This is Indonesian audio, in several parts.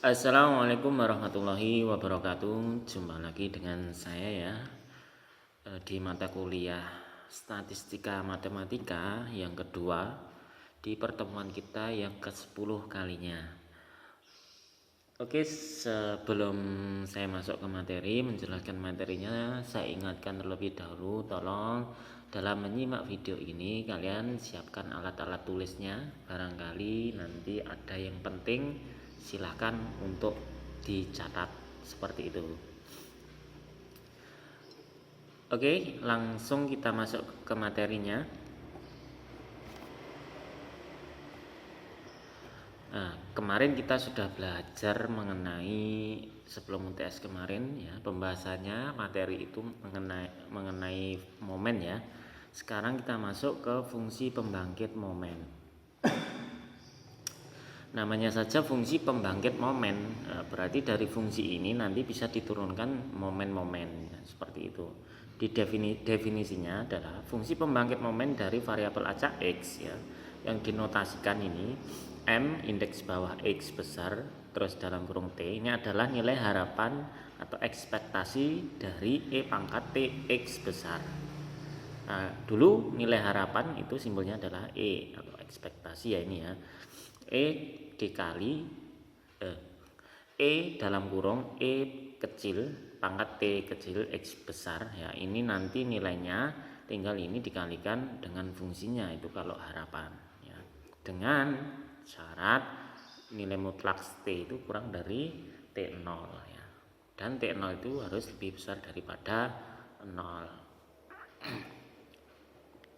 Assalamualaikum warahmatullahi wabarakatuh. Jumpa lagi dengan saya ya di mata kuliah Statistika Matematika yang kedua di pertemuan kita yang ke-10 kalinya. Oke, sebelum saya masuk ke materi, menjelaskan materinya, saya ingatkan terlebih dahulu, tolong dalam menyimak video ini kalian siapkan alat-alat tulisnya. Barangkali nanti ada yang penting, silahkan untuk dicatat seperti itu. Oke, langsung kita masuk ke materinya. Nah, kemarin kita sudah belajar mengenai sebelum UTS kemarin ya, pembahasannya materi itu mengenai momen ya. Sekarang kita masuk ke fungsi pembangkit momen. Namanya saja fungsi pembangkit momen, berarti dari fungsi ini nanti bisa diturunkan momen-momen ya, seperti itu. Di definisinya adalah fungsi pembangkit momen dari variabel acak X ya, yang dinotasikan ini M indeks bawah X besar terus dalam kurung T, ini adalah nilai harapan atau ekspektasi dari E pangkat T X besar. Nah, dulu nilai harapan itu simbolnya adalah E atau ekspektasi ya, ini ya, E dikali E dalam kurung E kecil pangkat T kecil X besar ya, ini nanti nilainya tinggal ini dikalikan dengan fungsinya itu kalau harapan ya, dengan syarat nilai mutlak T itu kurang dari T0 ya, dan T0 itu harus lebih besar daripada 0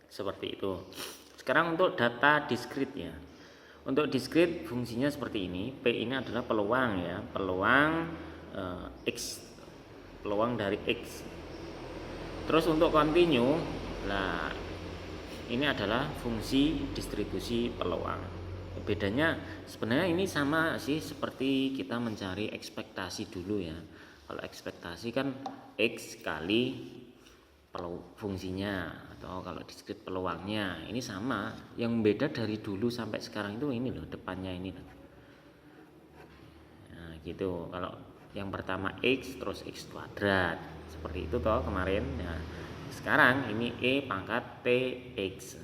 seperti itu. Sekarang untuk data diskrit ya. Untuk diskrit fungsinya seperti ini. P ini adalah peluang ya, peluang X, peluang dari X. Terus untuk continue, nah ini adalah fungsi distribusi peluang. Bedanya sebenarnya ini sama sih seperti kita mencari ekspektasi dulu ya. Kalau ekspektasi kan X kali fungsinya, atau kalau diskrit peluangnya, ini sama. Yang beda dari dulu sampai sekarang itu ini loh, depannya ini loh. Nah gitu, kalau yang pertama X terus X kuadrat seperti itu toh kemarin ya. Sekarang ini E pangkat TX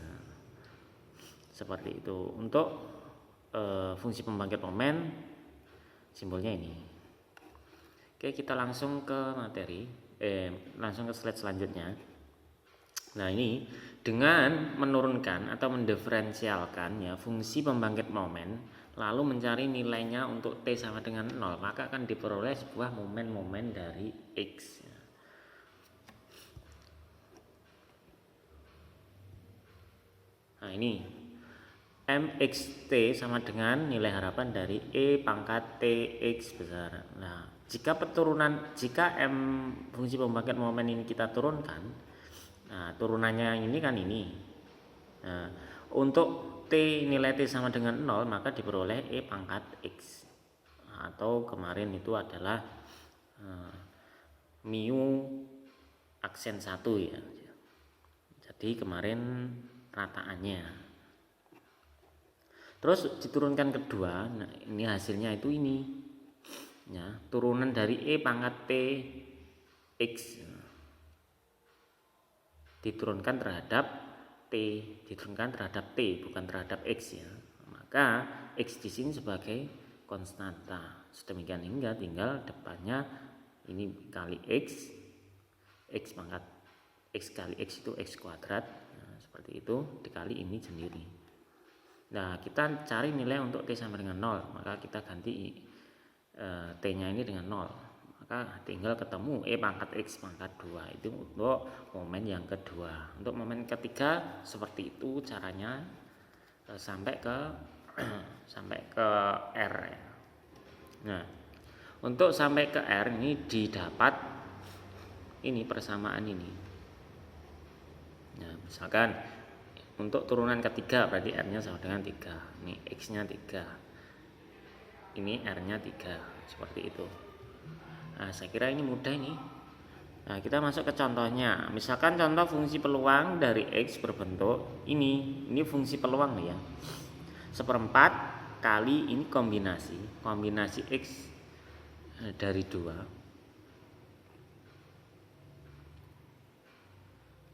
seperti itu. Untuk fungsi pembangkit momen simbolnya ini. Oke, kita langsung ke materi, langsung ke slide selanjutnya. Nah ini dengan menurunkan atau mendiferensialkan ya fungsi pembangkit momen, lalu mencari nilainya untuk T sama dengan 0, maka akan diperoleh sebuah momen-momen dari X ya. Nah ini MXT sama dengan nilai harapan dari E pangkat TX besar. Nah jika M fungsi pembangkit momen ini kita turunkan, nah turunannya ini kan ini. Nah, untuk T nilai T sama dengan 0 maka diperoleh E pangkat X, atau kemarin itu adalah mu aksen 1 ya. Jadi kemarin rataannya. Terus diturunkan kedua, nah ini hasilnya itu ini ya, turunan dari E pangkat T X diturunkan terhadap T, diturunkan terhadap T bukan terhadap X ya. Maka X di sini sebagai konstanta. Sedemikian hingga tinggal depannya ini kali X, X pangkat X kali X itu X kuadrat. Nah, seperti itu dikali ini sendiri. Nah, kita cari nilai untuk T sama dengan 0, maka kita ganti T-nya ini dengan 0. Maka tinggal ketemu E pangkat X pangkat 2. Itu untuk momen yang kedua. Untuk momen ketiga seperti itu caranya sampai ke R ya. Nah, untuk sampai ke R ini didapat ini persamaan ini. Nah, misalkan untuk turunan ketiga berarti R-nya sama dengan 3. Ini X-nya 3. Ini R-nya 3. Seperti itu. Nah, saya kira ini mudah ini. Nah, kita masuk ke contohnya. Misalkan contoh fungsi peluang dari X berbentuk ini. Ini fungsi peluang nih ya. 1/4 kali ini kombinasi X dari 2.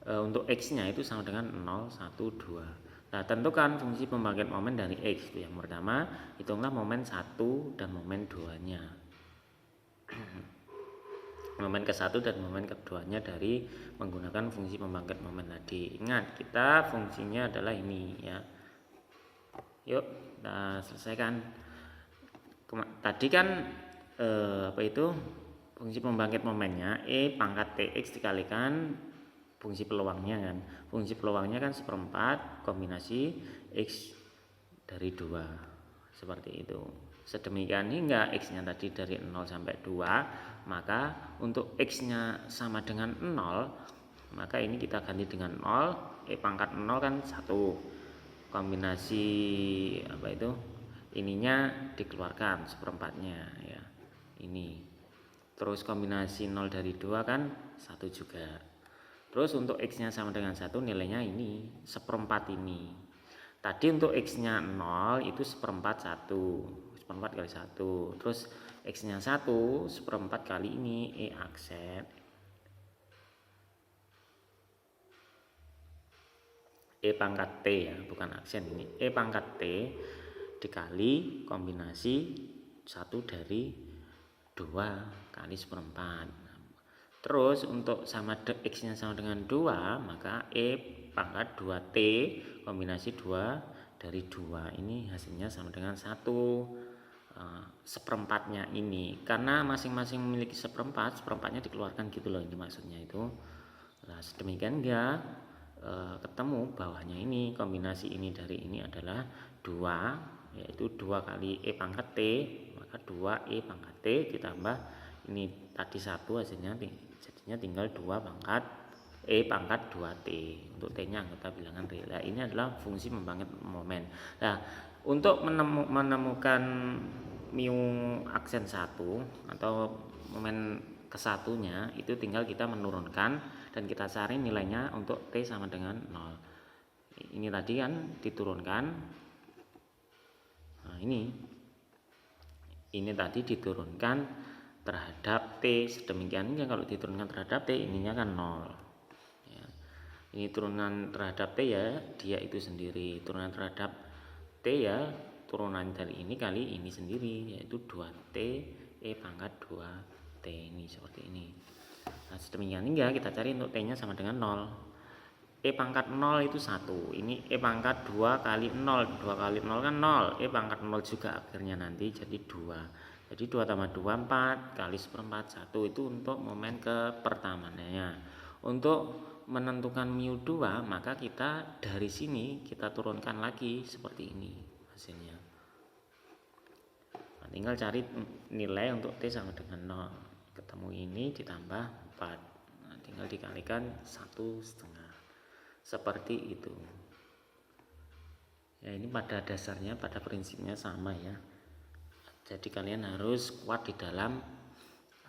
Untuk X-nya itu sama dengan 0, 1, 2. Nah, tentukan fungsi pembangkit momen dari X. Yang pertama, hitunglah momen 1 dan momen 2-nya. Momen ke-1 dan momen keduanya dari menggunakan fungsi pembangkit momen tadi. Ingat, kita fungsinya adalah ini ya. Yuk, kita selesaikan. Tadi kan fungsi pembangkit momennya E pangkat TX dikalikan fungsi peluangnya kan. Fungsi peluangnya kan 1/4 kombinasi X dari 2. Seperti itu. Sedemikian hingga X-nya tadi dari 0 sampai 2, maka untuk X-nya sama dengan 0, maka ini kita ganti dengan 0. E pangkat 0 kan 1. Kombinasi ininya dikeluarkan 1/4-nya ya. Ini. Terus kombinasi 0 dari 2 kan 1 juga. Terus untuk X-nya sama dengan 1, nilainya ini 1/4 ini. Tadi untuk X-nya 0 itu 1/4 1. 1/4 kali 1. Terus X-nya 1 1/4 kali ini E aksen. E pangkat T ya, bukan aksen ini. E pangkat T dikali kombinasi 1 dari 2 kali 1/4. Terus untuk X-nya sama dengan 2, maka E pangkat 2T kombinasi 2 dari 2. Ini hasilnya sama dengan 1. 1/4-nya ini. Karena masing-masing memiliki 1/4, 1/4-nya dikeluarkan gitu loh, ini maksudnya itu. Nah, sedemikian dia ketemu bawahnya ini, kombinasi ini dari ini adalah 2, yaitu 2 kali E pangkat T, maka 2 E pangkat T ditambah ini tadi 1 hasilnya jadinya tinggal 2 pangkat E pangkat 2T. Untuk T-nya anggota bilangan real. Nah, ini adalah fungsi pembangkit momen. Nah, untuk menemukan mu aksen 1 atau momen ke-1-nya itu tinggal kita menurunkan dan kita cari nilainya untuk T sama dengan 0. Ini tadi kan diturunkan. Nah, ini tadi diturunkan terhadap T, sedemikian ini kalau diturunkan terhadap T ininya kan 0 ya. Ini turunan terhadap T ya dia itu sendiri, turunan terhadap T ya turunan dari ini kali ini sendiri, yaitu 2T E pangkat 2T ini seperti ini. Nah, sedemikian hingga kita cari untuk T nya sama dengan 0. E pangkat 0 itu 1. Ini E pangkat 2 kali 0. 2 kali 0 kan 0. E pangkat 0 juga akhirnya nanti jadi 2. Jadi 2 tambah 2, 4 kali 1/4, 1 itu untuk momen ke pertamanya. Untuk menentukan mu2, maka kita dari sini kita turunkan lagi seperti ini hasilnya. Nah, tinggal cari nilai untuk T sama dengan 0. Ketemu ini ditambah 4. Nah, tinggal dikalikan 1/2. Seperti itu. Ya, ini pada dasarnya, pada prinsipnya sama ya. Jadi kalian harus kuat di dalam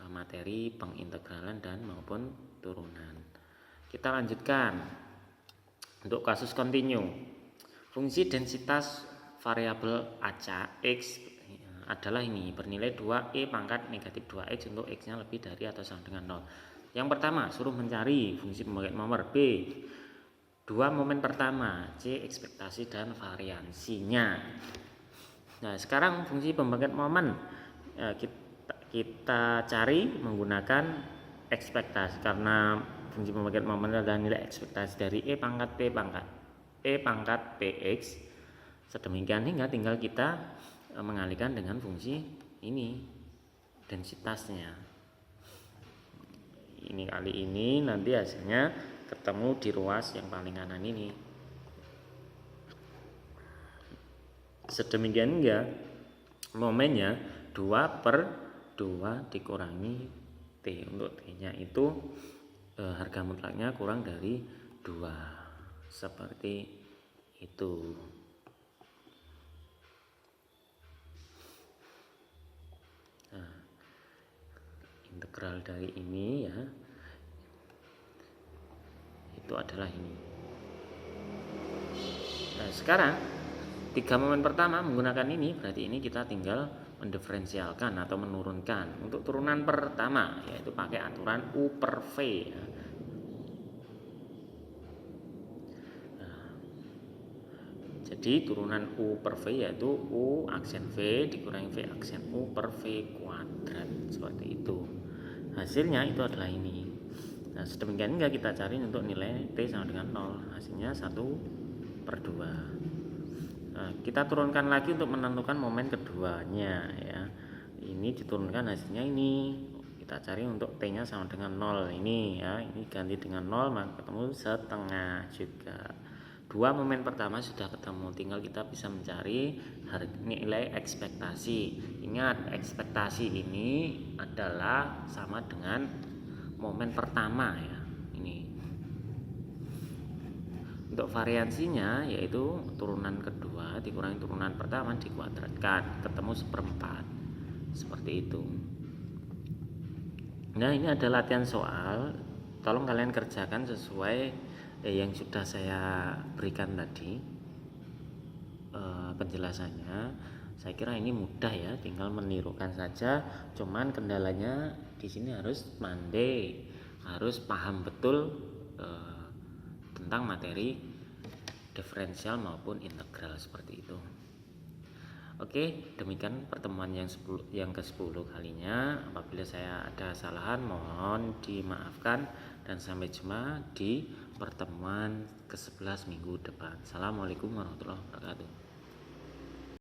materi pengintegralan dan maupun turunan. Kita lanjutkan untuk kasus kontinu. Fungsi densitas variabel acak X adalah ini, bernilai 2E pangkat negatif 2X untuk X-nya lebih dari atau sama dengan 0. Yang pertama, suruh mencari fungsi pembangkit momen. B, 2 momen pertama. C, ekspektasi dan variansinya. Nah, sekarang fungsi pembangkit momen kita cari menggunakan ekspektasi, karena fungsi pembangkit momen adalah nilai ekspektasi dari E pangkat PX. Sedemikian hingga tinggal kita mengalihkan dengan fungsi ini densitasnya. Ini kali ini nanti hasilnya ketemu di ruas yang paling kanan ini. Sedemikian hingga momennya 2/2 dikurangi T. Untuk T-nya itu harga mutlaknya kurang dari 2. Seperti itu. Nah, integral dari ini ya itu adalah ini. Nah, sekarang 3 momen pertama menggunakan ini, berarti ini kita tinggal mendiferensialkan atau menurunkan. Untuk turunan pertama yaitu pakai aturan U per V ya. Jadi turunan U per V yaitu U aksen V dikurangi V aksen U per V kuadrat, seperti itu. Hasilnya itu adalah ini. Nah, sedemikian hingga kita cari untuk nilai T sama dengan 0. Hasilnya 1/2. Nah, kita turunkan lagi untuk menentukan momen keduanya ya. Ini diturunkan hasilnya ini. Kita cari untuk T-nya sama dengan 0 ini ya. Ini ganti dengan 0 maka ketemu setengah juga. 2 momen pertama sudah ketemu, tinggal kita bisa mencari nilai ekspektasi. Ingat, ekspektasi ini adalah sama dengan momen pertama ya. Ini untuk variansinya yaitu turunan kedua dikurangi turunan pertama dikuadratkan, ketemu 1/4, seperti itu. Nah, ini ada latihan soal, tolong kalian kerjakan sesuai yang sudah saya berikan tadi penjelasannya. Saya kira ini mudah ya, tinggal menirukan saja. Cuman kendalanya di sini harus pandai, harus paham betul tentang materi diferensial maupun integral, seperti itu. Oke, demikian pertemuan yang ke-10 kalinya. Apabila saya ada kesalahan mohon dimaafkan dan sampai jumpa di pertemuan ke-11 minggu depan. Assalamualaikum warahmatullahi wabarakatuh.